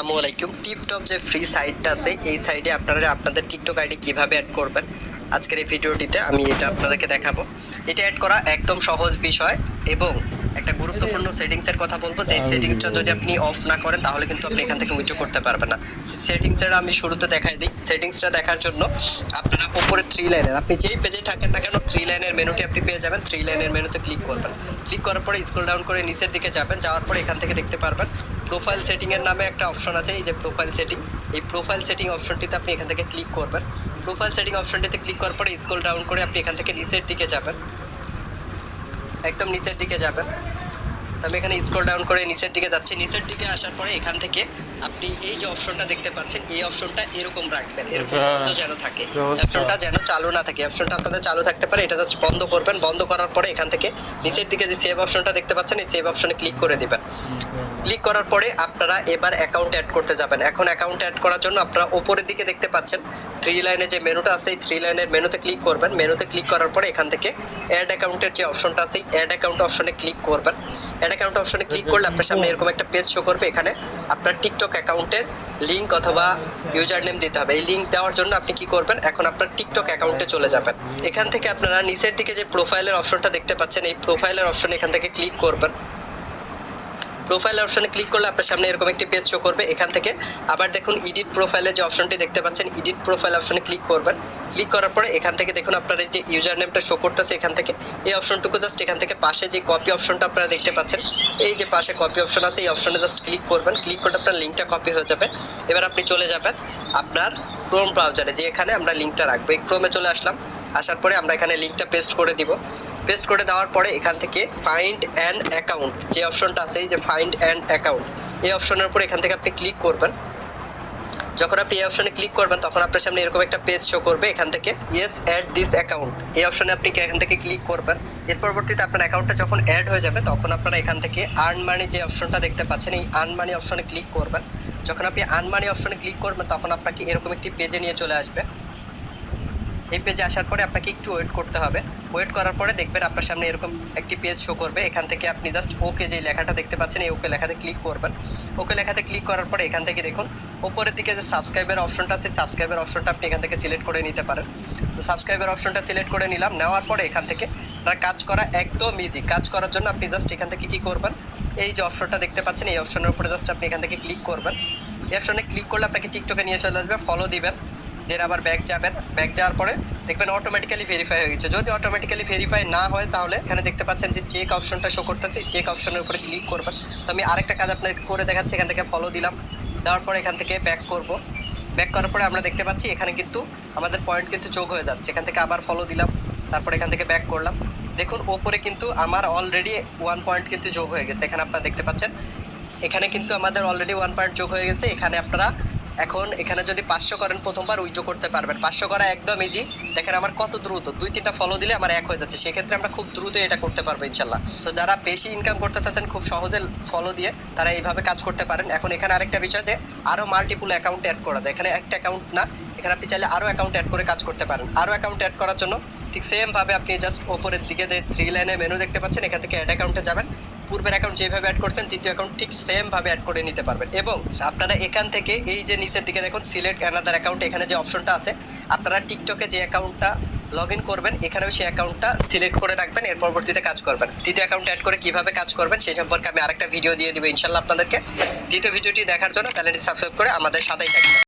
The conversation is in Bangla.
আসসালামু আলাইকুম। টিপটপ যে ফ্রি সাইটটা আছে এই সাইটে আপনারা আপনাদের টিকটক আইডি কিভাবে অ্যাড করবেন আজকের এই ভিডিওটিতে আমি এটা আপনাদেরকে দেখাবো। এটা অ্যাড করা একদম সহজ বিষয় এবং একটা গুরুত্বপূর্ণ সেটিংসের কথা বলবো, যে সেটিংসটা যদি আপনি অফ না করেন তাহলে কিন্তু আপনি এখান থেকে উইথড্র করতে পারবেন না। সেটিংসটা আমি শুরুতে দেখাই দিই। সেটিংসটা দেখার জন্য আপনারা উপরে থ্রি লাইনের, আপনি যেই পেজে থাকেন না কেন থ্রি লাইনের মেনুটি আপনি পেয়ে যাবেন। থ্রি লাইনের মেনুতে ক্লিক করবেন। ক্লিক করার পরে স্ক্রল ডাউন করে নিচের দিকে যাবেন। যাওয়ার পরে এখান থেকে দেখতে পারবেন প্রোফাইল সেটিং এর নামে একটা অপশন আছে। এই যে প্রোফাইল সেটিং, এই প্রোফাইল সেটিং অপশনটিতে আপনি এখান থেকে ক্লিক করবেন। প্রোফাইল সেটিং অপশনটিতে ক্লিক করার পরে স্ক্রল ডাউন করে আপনি এখান থেকে নিচের দিকে যাবেন, একদম নিচের দিকে যাবেন। তো আমি এখানে স্ক্রল ডাউন করে নিচের দিকে যাচ্ছি। নিচের দিকে আসার পরে এখান থেকে আপনি এই যে অপশনটা দেখতে পাচ্ছেন এই অপশনটা এরকম রাখবেন, এরকম বন্ধ যেন থাকে, অপশনটা যেন চালু না থাকে। অপশনটা আপনাদের চালু থাকতে পারে, এটা জাস্ট বন্ধ করবেন। বন্ধ করার পরে এখান থেকে নিচের দিকে যে সেভ অপশনটা দেখতে পাচ্ছেন এই সেভ অপশনে ক্লিক করে দিবেন। ক্লিক করার পরে আপনারা এবার অ্যাকাউন্ট অ্যাড করতে যাবেন। এখন অ্যাকাউন্ট অ্যাড করার জন্য আপনারা উপরের দিকে দেখতে পাচ্ছেন থ্রি লাইনে যে মেনুটা আছে এই থ্রি লাইনের মেনুতে ক্লিক করবেন। মেনুতে ক্লিক করার পরে এখান থেকে অ্যাড অ্যাকাউন্টের যে অপশনটা আছে অ্যাড অ্যাকাউন্ট অপশনে ক্লিক করবেন। অ্যাড অ্যাকাউন্ট অপশনে ক্লিক করলে আপনার সামনে এরকম একটা পেজ শো করবে। এখানে আপনার টিকটক অ্যাকাউন্টের লিঙ্ক অথবা ইউজার নেম দিতে হবে। এই লিঙ্ক দেওয়ার জন্য আপনি কি করবেন, এখন আপনার টিকটক অ্যাকাউন্টে চলে যাবেন। এখান থেকে আপনারা নিচের দিকে যে প্রোফাইলের অপশনটা দেখতে পাচ্ছেন এই প্রোফাইলের অপশনে এখান থেকে ক্লিক করবেন। প্রোফাইল অপশনে ক্লিক করলে আপনার সামনে এরকম একটি পেজ শো করবে। এখান থেকে আবার দেখুন এডিট প্রোফাইলের যে অপশনটি দেখতে পাচ্ছেন এডিট প্রোফাইল অপশনে ক্লিক করবেন। ক্লিক করার পরে এখান থেকে দেখুন আপনার এই যে ইউজার নেমটা শো করতেছে এখান থেকে এই অপশনটুকু জাস্ট এখান থেকে পাশে যে কপি অপশনটা আপনারা দেখতে পাচ্ছেন এই যে পাশে কপি অপশন আছে এই অপশনে জাস্ট ক্লিক করবেন। ক্লিক করলে আপনার লিঙ্কটা কপি হয়ে যাবে। এবার আপনি চলে যাবেন আপনার ক্রোম ব্রাউজারে, যে এখানে আমরা লিঙ্কটা রাখবো। এই ক্রোমে চলে আসলাম। আসার পরে আমরা এখানে লিঙ্কটা পেস্ট করে দিব। পেস্ট করে দেওয়ার পরে এখান থেকে ফাইন্ড অ্যান অ্যাকাউন্ট যে অপশনটা আছে এই যে ফাইন্ড অ্যান অ্যাকাউন্ট এই অপশনের উপর এখান থেকে আপনি ক্লিক করবেন। যখন আপনি এই অপশনে ক্লিক করবেন তখন আপনার সামনে এরকম একটা পেজ শো করবে। এখান থেকে ইয়েস অ্যাড দিস অ্যাকাউন্ট এই অপশনে আপনি এখান থেকে ক্লিক করবেন। এর পরবর্তীতে আপনার অ্যাকাউন্টটা যখন অ্যাড হয়ে যাবে তখন আপনারা এখান থেকে আর্ন মানি যে অপশনটা দেখতে পাচ্ছেন এই আর্ন মানি অপশনে ক্লিক করবেন। যখন আপনি আর্ন মানি অপশনে ক্লিক করবেন তখন আপনাকে এরকম একটি পেজে নিয়ে চলে আসবে। এই পেজে আসার পরে আপনাকে একটু ওয়েট করতে হবে। ওয়েট করার পরে দেখবেন আপনার সামনে এরকম একটি পেজ শো করবে। এখান থেকে আপনি জাস্ট ওকে যে লেখাটা দেখতে পাচ্ছেন এই ওকে লেখাতে ক্লিক করবেন। ওকে লেখাতে ক্লিক করার পরে এখান থেকে দেখুন উপরের দিকে যে সাবস্ক্রাইবের অপশনটা আছে সাবস্ক্রাইবের অপশনটা আপনি এখান থেকে সিলেক্ট করে নিতে পারেন। তো সাবস্ক্রাইবের অপশনটা সিলেক্ট করে নিলাম। নেওয়ার পরে এখান থেকে আপনার কাজ করা একদম ইজি। কাজ করার জন্য আপনি জাস্ট এখান থেকে কি করবেন, এই যে অপশনটা দেখতে পাচ্ছেন এই অপশনের উপরে জাস্ট আপনি এখান থেকে ক্লিক করবেন। এই অপশনে ক্লিক করলে আপনাকে টিকটকে নিয়ে চলে আসবে। ফলো দিবেন, দেন আবার ব্যাক যাবেন। ব্যাক যাওয়ার পরে দেখবেন অটোমেটিক্যালি ভেরিফাই হয়ে গেছে। যদি অটোমেটিক্যালি ভেরিফাই না হয় তাহলে এখানে দেখতে পাচ্ছেন যে চেক অপশনটা শো করতেছে, চেক অপশনের উপরে ক্লিক করবেন। তো আমি আরেকটা কাজ আপনাকে করে দেখাচ্ছি। এখান থেকে ফলো দিলাম, দেওয়ার পরে এখান থেকে ব্যাক করব। ব্যাক করার পরে আমরা দেখতে পাচ্ছি এখানে কিন্তু আমাদের পয়েন্ট কিন্তু যোগ হয়ে যাচ্ছে। এখান থেকে আবার ফলো দিলাম, তারপরে এখান থেকে ব্যাক করলাম। দেখুন ওপরে কিন্তু আমার অলরেডি 1 পয়েন্ট কিন্তু যোগ হয়ে গেছে। এখানে আপনারা দেখতে পাচ্ছেন এখানে কিন্তু আমাদের অলরেডি 1 পয়েন্ট যোগ হয়ে গেছে। এখানে আপনারা এখন এখানে যদি 500 করেন প্রথমবার উইথড্র করতে পারবেন। 500 করা একদম ইজি। দেখেন আমার কত দ্রুত 2-3টা ফলো দিলে আমার 1 হয়ে যাচ্ছে। সেক্ষেত্রে আমরা খুব দ্রুত এটা করতে পারবো ইনশাল্লাহ। সো যারা বেশি ইনকাম করতে চাচ্ছেন খুব সহজে ফলো দিয়ে তারা এইভাবে কাজ করতে পারেন। এখন এখানে আরেকটা বিষয় যে আরও মাল্টিপুল অ্যাকাউন্ট অ্যাড করা যায়। এখানে একটা অ্যাকাউন্ট না, এখানে আপনি চাইলে আরও অ্যাকাউন্ট অ্যাড করে কাজ করতে পারেন। আরও অ্যাকাউন্ট অ্যাড করার জন্য ঠিক সেমভাবে আপনি জাস্ট ওপরের দিকে যে থ্রি লাইনে মেনু দেখতে পাচ্ছেন এখান থেকে অ্যাড অ্যাকাউন্টে যাবেন। পূর্বের অ্যাকাউন্ট যেভাবে অ্যাড করছেন তৃতীয় অ্যাকাউন্ট ঠিক সেমভাবে অ্যাড করে নিতে পারবেন। এবং আপনারা এখান থেকে এই যে নিচের দিকে দেখুন সিলেক্ট অ্যানাদার অ্যাকাউন্ট এখানে যে অপশনটা আছে আপনারা টিকটকে যে অ্যাকাউন্টটা লগ ইন করবেন এখানেও সেই অ্যাকাউন্টটা সিলেক্ট করে রাখবেন। এর পরবর্তীতে কাজ করবেন। তৃতীয় অ্যাকাউন্ট অ্যাড করে কীভাবে কাজ করবেন সেই সম্পর্কে আমি আরেকটা ভিডিও দিয়ে দেবো ইনশাল্লাহ আপনাদেরকে। দ্বিতীয় ভিডিওটি দেখার জন্য চ্যানেলটি সাবস্ক্রাইব করে আমাদের সাথেই থাকবেন।